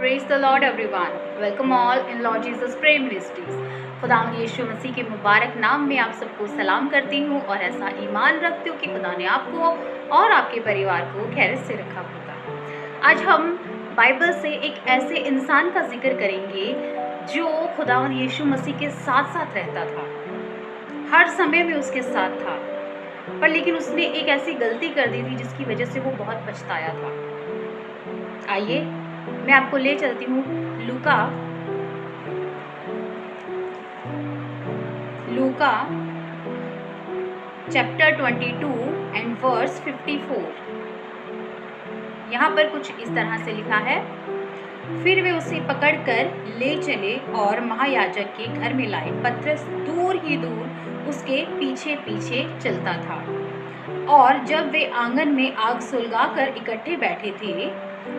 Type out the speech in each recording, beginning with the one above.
Praise the Lord everyone, welcome all in Lord Jesus prayer ministries. खुदावंद यीशु मसीह के मुबारक नाम में आप सबको सलाम करती हूँ और ऐसा ईमान रखती हूँ कि खुदा ने आपको और आपके परिवार को खैरियत से रखा होगा। आज हम बाइबल से एक ऐसे इंसान का जिक्र करेंगे जो खुदावंद यीशु मसीह के साथ साथ रहता था, हर समय में उसके साथ था, पर लेकिन उसने एक ऐसी गलती कर दी थी जिसकी वजह से वो बहुत पछताया था। आइए मैं आपको ले चलती हूँ लूका चैप्टर 22 एंड वर्स 54। यहाँ पर कुछ इस तरह से लिखा है, फिर वे उसे पकड़कर ले चले और महायाजक के घर में लाए। पतरस दूर ही दूर उसके पीछे पीछे चलता था, और जब वे आंगन में आग सुलगाकर इकट्ठे बैठे थे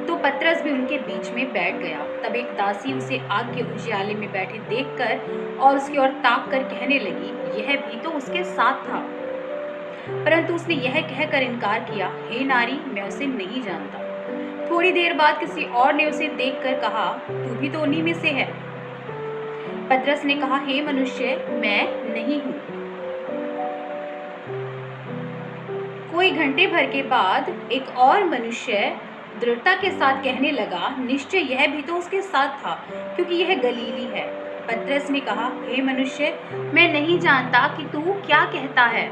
तो पतरस भी उनके बीच में बैठ गया। तब एक दासी उसे आग के उजियाले में बैठे देखकर और उसकी ओर ताक कर कहने लगी, यह भी तो उसके साथ था। परंतु उसने यह कहकर इनकार किया, हे नारी, मैं उसे नहीं जानता। थोड़ी देर बाद किसी और ने उसे देखकर कहा, तू भी तो उन्हीं में से है। पतरस ने कहा, हे मनुष्य, मैं नहीं हूँ। कोई घंटे भर के बाद एक और मनुष्य दृढ़ता के साथ कहने लगा, निश्चय यह भी तो उसके साथ था, क्योंकि यह गलीली है। पतरस ने कहा, हे मनुष्य, मैं नहीं जानता कि तू क्या कहता है।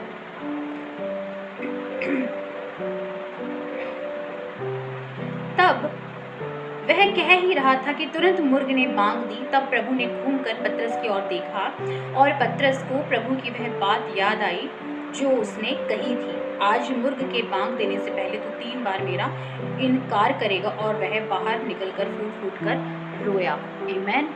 तब वह कह ही रहा था कि तुरंत मुर्ग ने बांग दी। तब प्रभु ने घूमकर पतरस की ओर देखा और पतरस को प्रभु की वह बात याद आई जो उसने कही थी, आज मुर्ग के बांग देने से पहले तो 3 बार मेरा इनकार करेगा। और वह बाहर निकलकर फूट फूट कर रोया। आमीन।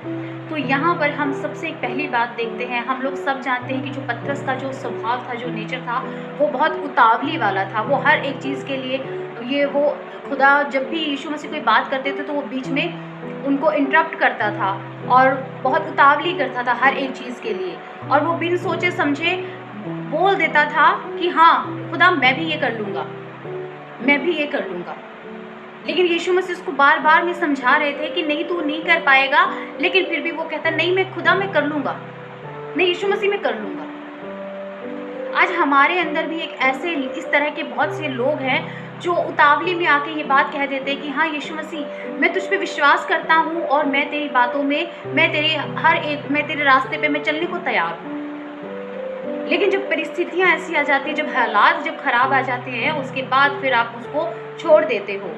तो यहाँ पर हम सबसे पहली बात देखते हैं, हम लोग सब जानते हैं कि जो पतरस का जो स्वभाव था, जो नेचर था, वो बहुत उतावली वाला था। वो हर एक चीज़ के लिए वो खुदा जब भी यीशु मसीह कोई बात करते थे तो वो बीच में उनको इंटरप्ट करता था और बहुत उतावली करता था हर एक चीज़ के लिए, और वो बिन सोचे समझे बोल देता था कि हाँ खुदा, मैं भी ये कर लूँगा, मैं भी ये कर लूँगा। लेकिन यीशु मसीह उसको बार बार में समझा रहे थे कि नहीं, तू नहीं कर पाएगा, लेकिन फिर भी वो कहता, नहीं मैं खुदा, मैं कर लूँगा, मैं यीशु मसीह में कर लूँगा। आज हमारे अंदर भी एक ऐसे इस तरह के बहुत से लोग हैं जो उतावली में आके ये बात कह देते हैं कि हाँ यीशु मसीह, मैं तुझ पे विश्वास करता हूँ और मैं तेरी बातों में, मैं तेरे रास्ते पे मैं चलने को तैयार हूँ। लेकिन जब परिस्थितियां ऐसी आ जाती है, जब हालात जब खराब आ जाते हैं, उसके बाद फिर आप उसको छोड़ देते हो।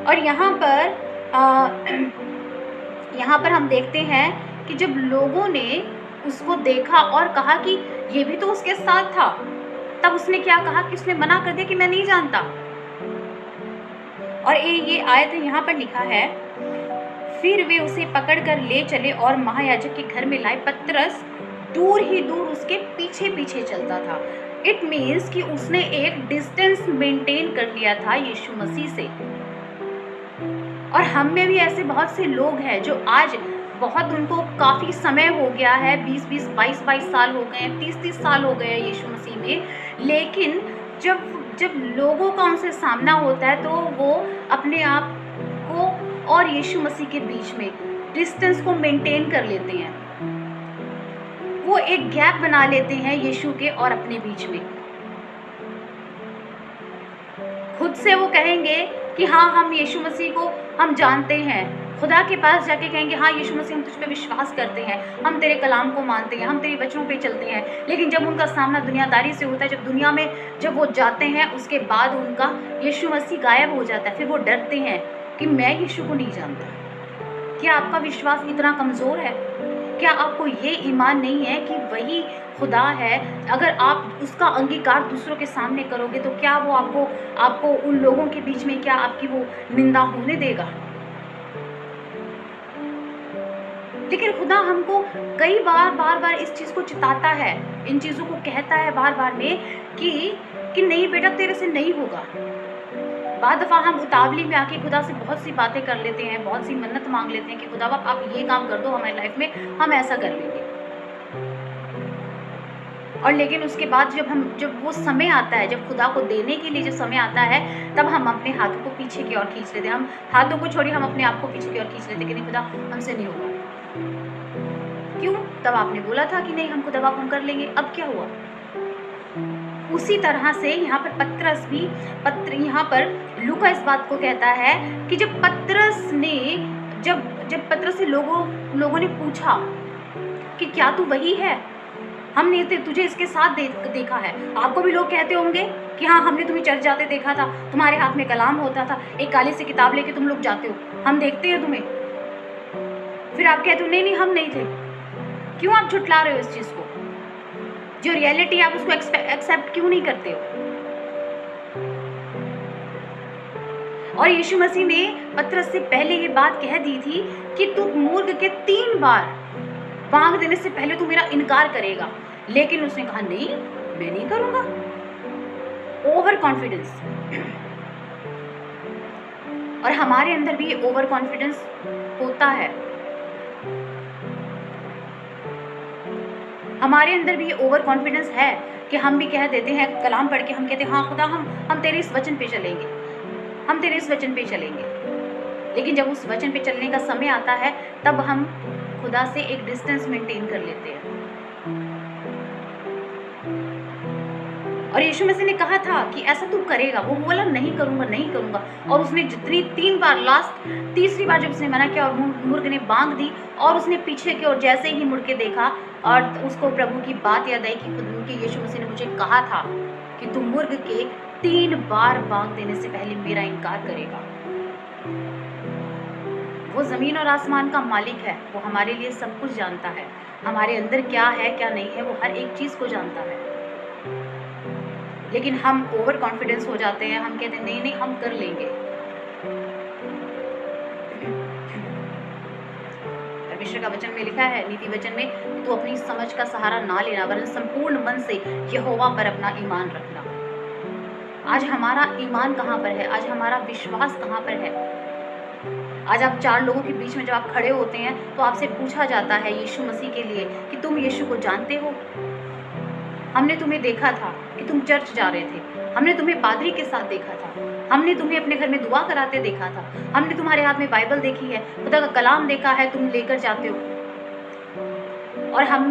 और यहाँ पर हम देखते हैं कि जब लोगों ने उसको देखा और कहा कि ये भी तो उसके साथ था, तब उसने क्या कहा कि उसने मना कर दिया कि मैं नहीं जानता। और ये आयत यहाँ पर लिखा है, फिर वे उसे पकड़कर ले चले और महायाजक के घर में लाए। पतरस दूर ही दूर उसके पीछे पीछे चलता था। इट मीन्स कि उसने एक डिस्टेंस मेंटेन कर लिया था यीशु मसीह से। और हम में भी ऐसे बहुत से लोग हैं जो आज बहुत, उनको काफ़ी समय हो गया है, 20-20, 22-22 साल हो गए हैं, 30-30 साल हो गए हैं यीशु मसीह में, लेकिन जब लोगों का उनसे सामना होता है तो वो अपने आप को और यीशु मसीह के बीच में डिस्टेंस को मेंटेन कर लेते हैं। वो एक गैप बना लेते हैं यीशु के और अपने बीच में। खुद से वो कहेंगे कि हाँ हम यीशु मसीह को हम जानते हैं। खुदा के पास जाके कहेंगे, हाँ यीशु मसीह, हम तुझ पे विश्वास करते हैं, हम तेरे कलाम को मानते हैं, हम तेरे वचनों पे चलते हैं। लेकिन जब उनका सामना दुनियादारी से होता है, जब दुनिया में जब वो जाते हैं, उसके बाद उनका यीशु मसीह गायब हो जाता है। फिर वो डरते हैं कि मैं यीशु को नहीं जानता। क्या आपका विश्वास इतना कमज़ोर है? क्या आपको ये ईमान नहीं है कि वही खुदा है? अगर आप उसका अंगीकार दूसरों के सामने करोगे तो क्या वो आपको उन लोगों के बीच में क्या आपकी वो निंदा होने देगा? लेकिन खुदा हमको कई बार इस चीज़ को चिताता है, इन चीज़ों को कहता है बार बार में कि नहीं बेटा, तेरे से नहीं होगा। बाद दफ़ा हम उतावली में आके खुदा से बहुत सी बातें कर लेते हैं, बहुत सी मन्नत मांग लेते हैं कि खुदा बाप आप ये काम कर दो हमारी लाइफ में, हम ऐसा कर लेंगे। और लेकिन उसके बाद जब वो समय आता है, जब खुदा को देने के लिए जब समय आता है, तब हम अपने हाथों को पीछे की ओर खींच लेते हैं। हम हाथों को छोड़िए, हम अपने आप को पीछे की ओर खींच लेते कि नहीं खुदा हमसे नहीं होगा। क्यों? तब आपने बोला था कि नहीं हम खुदा बाप हम कर लेंगे, अब क्या हुआ? उसी तरह से यहाँ पर पतरस भी यहाँ पर लूका इस बात को कहता है कि जब पतरस से लोगों ने पूछा कि क्या तू वही है, हमने तुझे इसके साथ देखा है। आपको भी लोग कहते होंगे कि हाँ हमने तुम्हें चर्च जाते देखा था, तुम्हारे हाथ में कलाम होता था, एक काली सी किताब लेके तुम लोग जाते हो, हम देखते हैं तुम्हें। फिर आप कहते हो नहीं हम नहीं थे। क्यों आप झुटला रहे हो इस चीज को? जो रियलिटी आप उसको एक्सेप्ट क्यों नहीं करते हो? और यीशु मसीह ने पतरस से पहले ये बात कह दी थी कि तू मूर्ख के 3 बार बांग देने से पहले तू मेरा इनकार करेगा, लेकिन उसने कहा नहीं मैं नहीं करूंगा। Over confidence. और हमारे अंदर भी ये ओवर कॉन्फिडेंस होता है, हमारे अंदर भी ये ओवर कॉन्फिडेंस है कि हम भी कह देते हैं, कलाम पढ़ के हम कहते हैं हाँ खुदा हम तेरे इस वचन पे चलेंगे, हम तेरे इस वचन पे चलेंगे। लेकिन जब उस वचन पे चलने का समय आता है तब हम खुदा से एक डिस्टेंस मेंटेन कर लेते हैं। और यीशु मसीह ने कहा था कि ऐसा तू करेगा, वो बोला नहीं करूंगा। और उसने जितनी 3 बार, लास्ट तीसरी बार जब उसने मना किया और मुर्ग ने बांग दी और उसने पीछे की ओर जैसे ही मुड़ के देखा और उसको प्रभु की बात याद आई कि खुद की यीशु मसीह ने मुझे कहा था कि तू मुर्ग के 3 बार बांग देने से पहले मेरा इनकार करेगा। वो जमीन और आसमान का मालिक है, वो हमारे लिए सब कुछ जानता है, हमारे अंदर क्या है क्या नहीं है वो हर एक चीज को जानता है। लेकिन हम ओवर कॉन्फिडेंस हो जाते हैं, हम कहते हैं नहीं हम कर लेंगे। परमेश्वर का वचन में लिखा है, नीति वचन में, तू अपनी समझ का सहारा ना लेना वरन संपूर्ण मन से यहोवा पर अपना ईमान रखना। आज हमारा ईमान कहाँ पर है? आज हमारा विश्वास कहाँ पर है? आज आप 4 लोगों के बीच में जब आप खड़े होते हैं तो आपसे पूछा जाता है यीशु मसीह के लिए कि तुम यीशु को जानते हो? हमने तुम्हें देखा था कि तुम चर्च जा रहे थे, हमने तुम्हें पादरी के साथ देखा था, हमने तुम्हें अपने घर में दुआ कराते देखा था, हमने तुम्हारे हाथ में बाइबल देखी है, खुदा का कलाम देखा है, तुम लेकर जाते हो। और हम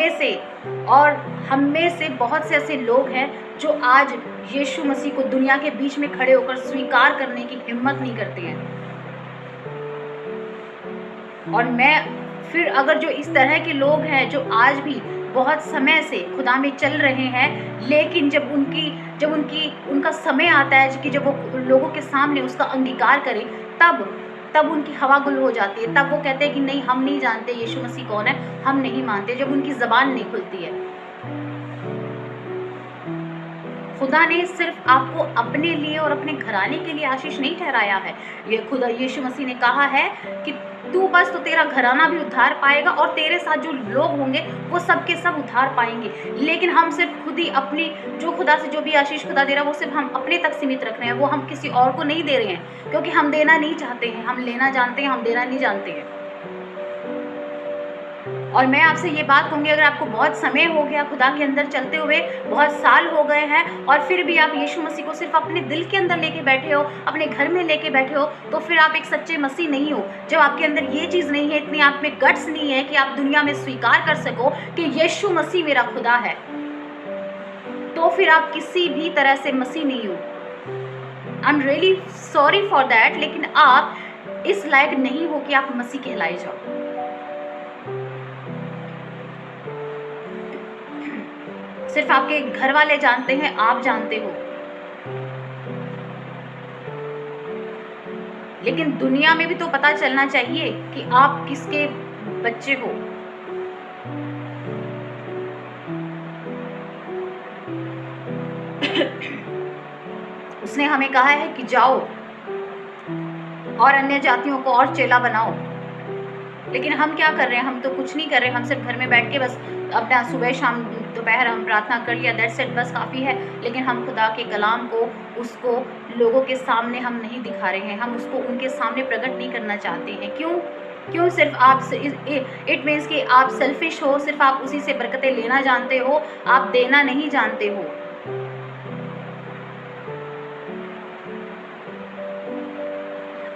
में से बहुत से ऐसे लोग हैं जो आज यीशु मसीह को दुनिया के बीच में खड़े होकर स्वीकार करने की हिम्मत नहीं करते हैं। और फिर अगर जो इस तरह के लोग हैं जो आज भी बहुत समय से खुदा में चल रहे हैं, लेकिन जब उनका समय आता है कि जब वो लोगों के सामने उसका अंगीकार करें, तब उनकी हवा गुल हो जाती है। तब वो कहते हैं कि नहीं हम नहीं जानते यीशु मसीह कौन है, हम नहीं मानते। जब उनकी ज़बान नहीं खुलती है। खुदा ने सिर्फ आपको अपने लिए और अपने घराने के लिए आशीष नहीं ठहराया है। ये खुदा यीशु मसीह ने कहा है कि तू बस तो तेरा घराना भी उद्धार पाएगा और तेरे साथ जो लोग होंगे वो सब के सब उद्धार पाएंगे। लेकिन हम सिर्फ खुद ही अपनी जो खुदा से जो भी आशीष खुदा दे रहा है वो सिर्फ हम अपने तक सीमित रख रहे हैं, वो हम किसी और को नहीं दे रहे हैं, क्योंकि हम देना नहीं चाहते हैं। हम लेना जानते हैं, हम देना नहीं जानते हैं। और मैं आपसे ये बात कहूँगी, अगर आपको बहुत समय हो गया खुदा के अंदर चलते हुए, बहुत साल हो गए हैं और फिर भी आप यीशु मसीह को सिर्फ अपने दिल के अंदर लेके बैठे हो, अपने घर में लेके बैठे हो, तो फिर आप एक सच्चे मसीह नहीं हो। जब आपके अंदर ये चीज़ नहीं है, इतनी आप में गट्स नहीं है कि आप दुनिया में स्वीकार कर सको कि यीशु मसीह मेरा खुदा है, तो फिर आप किसी भी तरह से मसीह नहीं हो। I am really sorry for that, लेकिन आप इस लायक नहीं हो कि आप मसीह कहलाए जाओ। सिर्फ आपके घर वाले जानते हैं, आप जानते हो, लेकिन दुनिया में भी तो पता चलना चाहिए कि आप किसके बच्चे हो। उसने हमें कहा है कि जाओ और अन्य जातियों को और चेला बनाओ, लेकिन हम क्या कर रहे हैं? हम तो कुछ नहीं कर रहे। हम सिर्फ घर में बैठ के बस अपना सुबह शाम दोपहर हम प्रार्थना कर लिया, दैट्स इट, बस काफ़ी है। लेकिन हम खुदा के कलाम को, उसको लोगों के सामने हम नहीं दिखा रहे हैं, हम उसको उनके सामने प्रकट नहीं करना चाहते हैं। क्यों? क्यों सिर्फ आप, इट मीन्स कि आप सेल्फिश हो, सिर्फ आप उसी से बरकतें लेना जानते हो, आप देना नहीं जानते हो।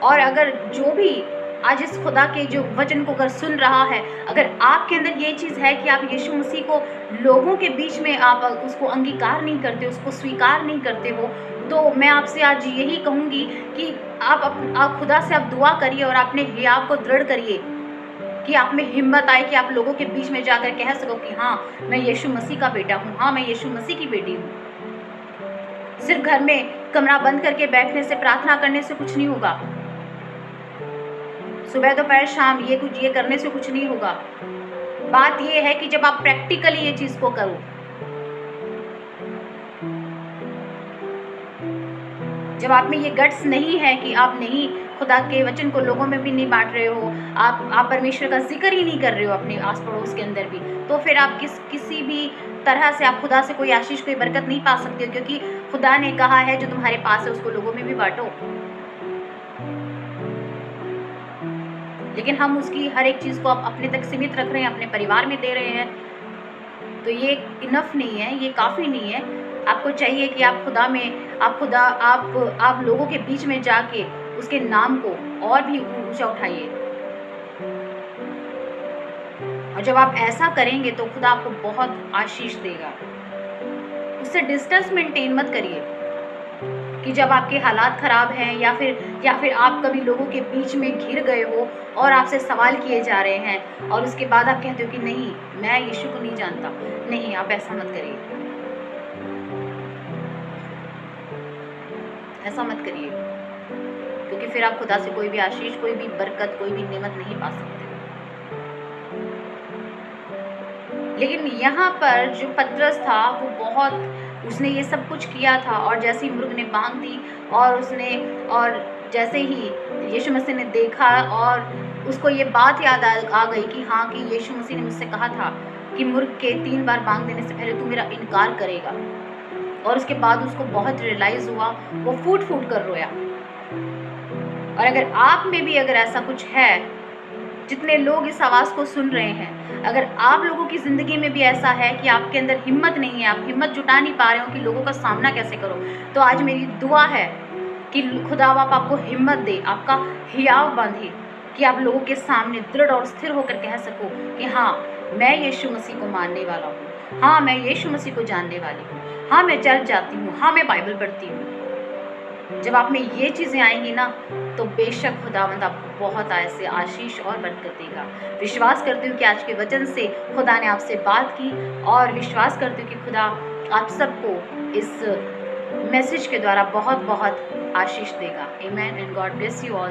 और अगर जो भी आज इस खुदा के जो वचन को अगर सुन रहा है, अगर आपके अंदर ये चीज़ है कि आप यीशु मसीह को लोगों के बीच में आप उसको अंगीकार नहीं करते, उसको स्वीकार नहीं करते हो, तो मैं आपसे आज यही कहूँगी कि आप खुदा से आप दुआ करिए और अपने हियाव को दृढ़ करिए कि आप में हिम्मत आए कि आप लोगों के बीच में जाकर कह सको कि हाँ, मैं यीशु मसीह का बेटा हूँ, हाँ, मैं यीशु मसीह की बेटी हूँ। सिर्फ घर में कमरा बंद करके बैठने से, प्रार्थना करने से कुछ नहीं होगा। सुबह दोपहर शाम ये करने से कुछ नहीं होगा। बात ये है कि जब आप प्रैक्टिकली ये चीज़ को करो, जब आप में ये गट्स नहीं है कि आप नहीं खुदा के वचन को लोगों में भी नहीं बांट रहे हो, आप परमेश्वर का जिक्र ही नहीं कर रहे हो अपने आस पड़ोस के अंदर भी, तो फिर आप किसी भी तरह से आप खुदा से कोई आशीष, कोई बरकत नहीं पा सकते हो, क्योंकि खुदा ने कहा है जो तुम्हारे पास है उसको लोगों में भी बांटो। लेकिन हम उसकी हर एक चीज़ को अपने तक सीमित रख रहे हैं, अपने परिवार में दे रहे हैं, तो ये इनफ नहीं है, ये काफ़ी नहीं है। आपको चाहिए कि आप खुदा में, आप लोगों के बीच में जाके उसके नाम को और भी ऊंचा उठाइए। और जब आप ऐसा करेंगे तो खुदा आपको बहुत आशीष देगा। उससे डिस्टेंस मेंटेन मत करिए कि जब आपके हालात ख़राब हैं या फिर आप कभी लोगों के बीच में घिर गए हो और आपसे सवाल किए जा रहे हैं और उसके बाद आप कहते हो कि नहीं, मैं यीशु को नहीं जानता। नहीं, आप ऐसा मत करिए, ऐसा मत करिए, क्योंकि फिर आप खुदा से कोई भी आशीष, कोई भी बरकत, कोई भी नेमत नहीं पा सकते। लेकिन यहाँ पर जो पतरस था वो उसने ये सब कुछ किया था, और जैसे ही मुर्ग ने बांग दी और जैसे ही यीशु मसीह ने देखा और उसको ये बात याद आ गई कि हाँ, कि यीशु मसीह ने मुझसे कहा था कि मुर्ग के 3 बार बांग देने से पहले तू मेरा इनकार करेगा। और उसके बाद उसको बहुत रियलाइज़ हुआ, वो फूट कर रोया। और अगर आप में भी अगर ऐसा कुछ है, जितने लोग इस आवाज़ को सुन रहे हैं, अगर आप लोगों की ज़िंदगी में भी ऐसा है कि आपके अंदर हिम्मत नहीं है, आप हिम्मत जुटा नहीं पा रहे हो कि लोगों का सामना कैसे करो, तो आज मेरी दुआ है कि खुदा बाप आपको हिम्मत दे, आपका हियाव बांधे कि आप लोगों के सामने दृढ़ और स्थिर होकर कह सको कि हाँ, मैं यीशु मसीह को मानने वाला हूँ, हाँ, मैं यीशु मसीह को जानने वाली हूँ, हाँ, मैं चर्च जाती हूँ, हाँ, मैं बाइबल पढ़ती हूँ। जब आप में ये चीज़ें आएंगी ना, तो बेशक खुदावंद आपको बहुत ऐसे आशीष और बरकत देगा। विश्वास करती हूँ कि आज के वचन से खुदा ने आपसे बात की, और विश्वास करती हूँ कि खुदा आप सबको इस मैसेज के द्वारा बहुत बहुत आशीष देगा। Amen and God bless you all.